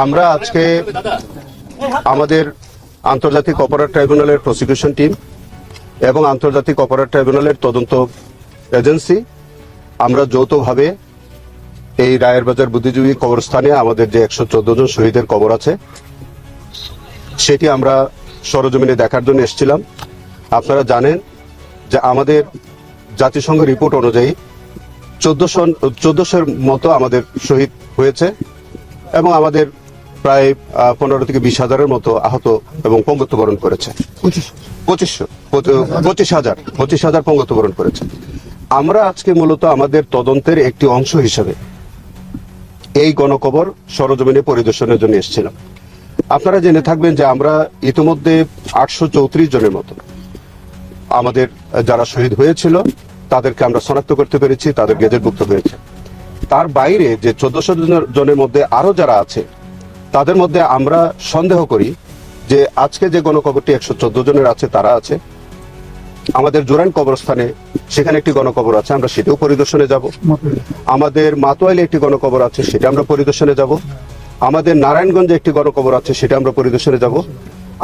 আমরা আজকে আমাদের আন্তর্জাতিক অপরাধ ট্রাইব্যুনালের প্রসিকিউশন টিম এবং আন্তর্জাতিক অপরাধ ট্রাইব্যুনালের তদন্ত এজেন্সি আমরা যৌথভাবে এই রায়ের বাজার বুদ্ধিজীবী কবরস্থানে আমাদের যে 114 জন শহীদের কবর আছে সেটি আমরা সরজমিনে দেখার জন্য এসেছিলাম। আপনারা জানেন যে আমাদের জাতিসংঘ রিপোর্ট অনুযায়ী 1400-র মতো আমাদের শহীদ হয়েছে এবং আমাদের প্রায় 15 থেকে 20,000-এর মতো আহত এবং পঙ্গুত্ববরণ করেছে। 25,000 পঙ্গুত্ববরণ করেছে। আমরা আজকে মূলত আমাদের তদন্তের একটি অংশ হিসেবে এই গণকবর সরজমিনে পরিদর্শনের জন্য এসেছিলাম। আপনারা জেনে থাকবেন যে আমরা ইতিমধ্যে 834 জনের মতো আমাদের যারা শহীদ হয়েছিল তাদেরকে আমরা শনাক্ত করতে পেরেছি, তাদের গেজেটভুক্ত হয়েছে। তার বাইরে যে 1400 জনের মধ্যে আরো যারা আছে তাদের মধ্যে আমরা সন্দেহ করি যে আজকে যে গণকবরটি 114 জনের আছে তারা আছে আমাদের জোরাইন কবরস্থানে, সেখানে একটি গণকবর আছে, আমরা সেটাও পরিদর্শনে যাব। আমাদের মাতোয়াইলে একটি গণকবর আছে, সেটা আমরা পরিদর্শনে যাব। আমাদের নারায়ণগঞ্জে একটি গণকবর আছে, সেটা আমরা পরিদর্শনে যাব।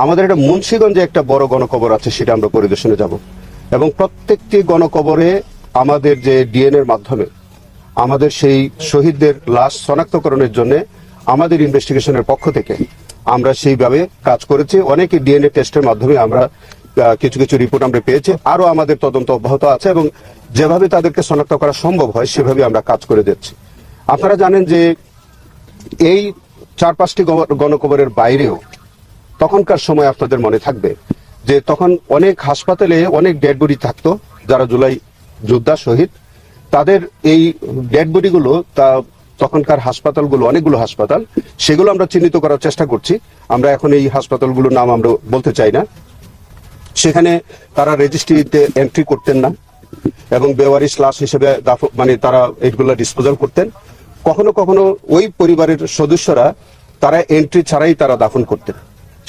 আমাদের একটা মুন্সিগঞ্জে একটা বড় গণকবর আছে, সেটা আমরা পরিদর্শনে যাব। এবং প্রত্যেকটি গণকবরে আমাদের যে ডিএনএর মাধ্যমে আমাদের সেই শহীদদের লাশ শনাক্তকরণের জন্য আমাদের ইনভেস্টিগেশনের পক্ষ থেকে আমরা সেইভাবে কাজ করেছি। অনেকে ডিএনএ টেস্টের মাধ্যমে আমরা কিছু কিছু রিপোর্ট আমরা পেয়েছি। আরো আমাদের তদন্ত অব্যাহত আছে এবং যেভাবে তাদেরকে শনাক্ত করা সম্ভব হয় সেভাবে আমরা কাজ করে যাচ্ছি। আপনারা জানেন যে এই 4-5টি গণকবরের বাইরেও তখনকার সময় আপনাদের মনে থাকবে যে তখন অনেক হাসপাতালে অনেক ডেড বডি থাকতো, যারা জুলাই যোদ্ধা শহীদ তাদের এই ডেড বডিগুলো তখনকার হাসপাতালগুলো অনেকগুলো হাসপাতাল, সেগুলো আমরা চিহ্নিত করার চেষ্টা করছি। আমরা এখন এই হাসপাতালগুলোর নাম আমরা বলতে চাই না। সেখানে তারা রেজিস্ট্রিতে এন্ট্রি করতেন না এবং বেওয়ারিশ লাশ হিসেবে মানে তারা এইগুলো ডিসপোজাল করতেন। কখনো কখনো ওই পরিবারের সদস্যরা তারা এন্ট্রি ছাড়াই তারা দাফন করতেন।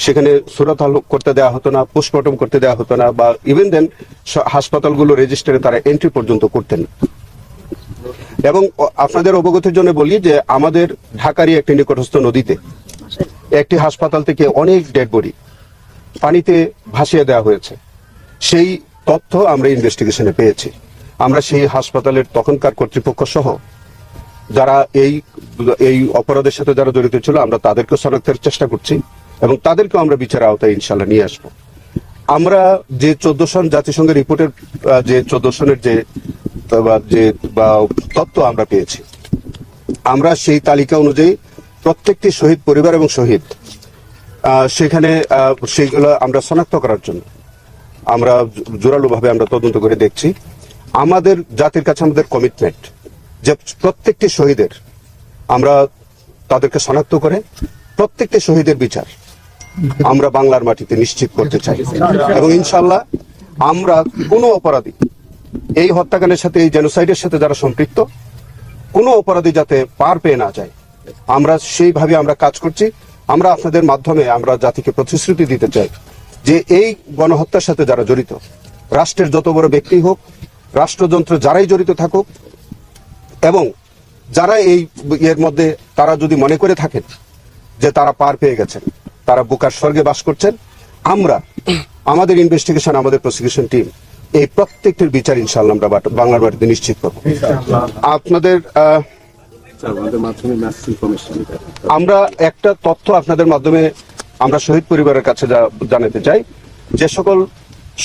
সেখানে সুরত করতে দেওয়া হতো না, পোস্টমর্টম করতে দেওয়া হতো না, বা ইভেন দেন হাসপাতালগুলো রেজিস্টারে তারা এন্ট্রি পর্যন্ত করতেন না। এবং আপনাদের অবগতির জন্য বলি যে আমাদের ঢাকারই একটি নিকটস্থ নদীতে একটি হাসপাতাল থেকে অনেক ডেড বডি পানিতে ভাসিয়ে দেওয়া হয়েছে। সেই তথ্য আমরা ইনভেস্টিগেশনে পেয়েছি। আমরা সেই হাসপাতালের তখনকার কর্তৃপক্ষ সহ যারা এই অপরাধের সাথে যারা জড়িত ছিল আমরা তাদেরকে শনাক্তের চেষ্টা করছি এবং তাদেরকেও আমরা বিচারের আওতায় ইনশাল্লাহ নিয়ে আসবো। আমরা যে 14 জাতিসংঘের রিপোর্টের যে 14 যে তথ্য আমরা পেয়েছি, আমরা সেই তালিকা অনুযায়ী প্রত্যেকটি শহীদ পরিবার এবং শহীদ সেখানে সেইগুলো আমরা শনাক্ত করার জন্য আমরা জোরালোভাবে আমরা তদন্ত করে দেখছি। আমাদের জাতির কাছে আমাদের কমিটমেন্ট যে প্রত্যেকটি শহীদের আমরা তাদেরকে শনাক্ত করে প্রত্যেকটি শহীদের বিচার আমরা বাংলার মাটিতে নিশ্চিত করতে চাই এবং ইনশাল্লাহ আমরা কোনো অপরাধী এই হত্যাকাণ্ডের সাথে, এই জেনোসাইডের সাথে যারা সম্পৃক্ত, কোনো অপরাধী যাতে পার পেয়ে না যায় আমরা সেইভাবে আমরা কাজ করছি। আমরা আপনাদের মাধ্যমে আমরা জাতিকে প্রতিশ্রুতি দিতে চাই যে এই গণহত্যার সাথে যারা জড়িত, রাষ্ট্রের যত বড় ব্যক্তি হোক, রাষ্ট্রযন্ত্র যারাই জড়িত থাকুক, এবং যারা এই এর মধ্যে তারা যদি মনে করে থাকেন যে তারা পার পেয়ে গেছেন, তারা বুকার স্বর্গে বাস করছেন, আমরা আমাদের ইনভেস্টিগেশন, আমাদের প্রসিকিউশন টিম এই প্রত্যেকটির বিচার ইনশাআল্লাহ আমরা বাংলার মাটিতে নিশ্চিত করব। আপনাদের আমরা একটা তথ্য আপনাদের মাধ্যমে আমরা শহীদ পরিবারের কাছে জানাতে চাই। যে সকল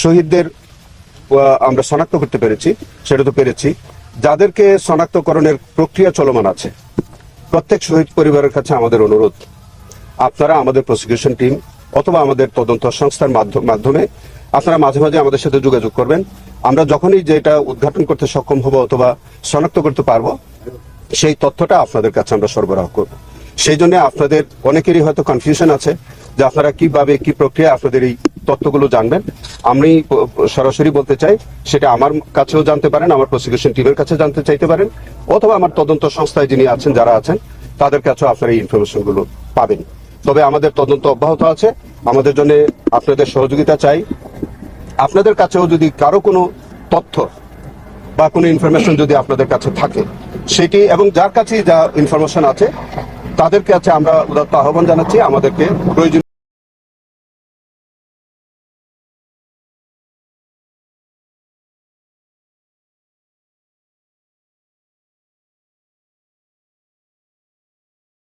শহীদদের আমরা শনাক্ত করতে পেরেছি, সেটা তো পেরেছি, যাদেরকে শনাক্তকরণের প্রক্রিয়া চলমান আছে, প্রত্যেক শহীদ পরিবারের কাছে আমাদের অনুরোধ, আপনারা আমাদের প্রসিকিউশন টিম অথবা আমাদের তদন্ত সংস্থার মাধ্যমে আপনারা মাঝে মাঝে আমাদের সাথে যোগাযোগ করবেন। আমরা যখনই যেটা উদ্ঘাটন করতে সক্ষম হব অথবা শনাক্ত করতে পারবো সেই তথ্যটা আপনাদের কাছে আমরা সরবরাহ করব। সেই জন্য আপনাদের অনেকেরই হয়তো কনফিউশন আছে যে আপনারা কিভাবে কি প্রক্রিয়া আপনাদের এই তথ্যগুলো জানবেন। আমি সরাসরি বলতে চাই, সেটা আমার কাছেও জানতে পারেন, আমার প্রসিকিউশন টিমের কাছে জানতে চাইতে পারেন, অথবা আমার তদন্ত সংস্থায় যিনি আছেন, যারা আছেন, তাদের কাছেও আপনারা এই ইনফরমেশন গুলো পাবেন। তবে আমাদের তদন্ত অব্যাহত আছে। আমাদের জন্য আপনাদের সহযোগিতা চাই। আপনাদের কাছেও যদি কারো কোনো তথ্য বা কোনো ইনফরমেশন যদি আপনাদের কাছে থাকে সেটি, এবং যার কাছে যা ইনফরমেশন আছে তাদের কাছে আমরা উদাত্ত আহ্বান জানাচ্ছি আমাদেরকে প্রয়োজনীয়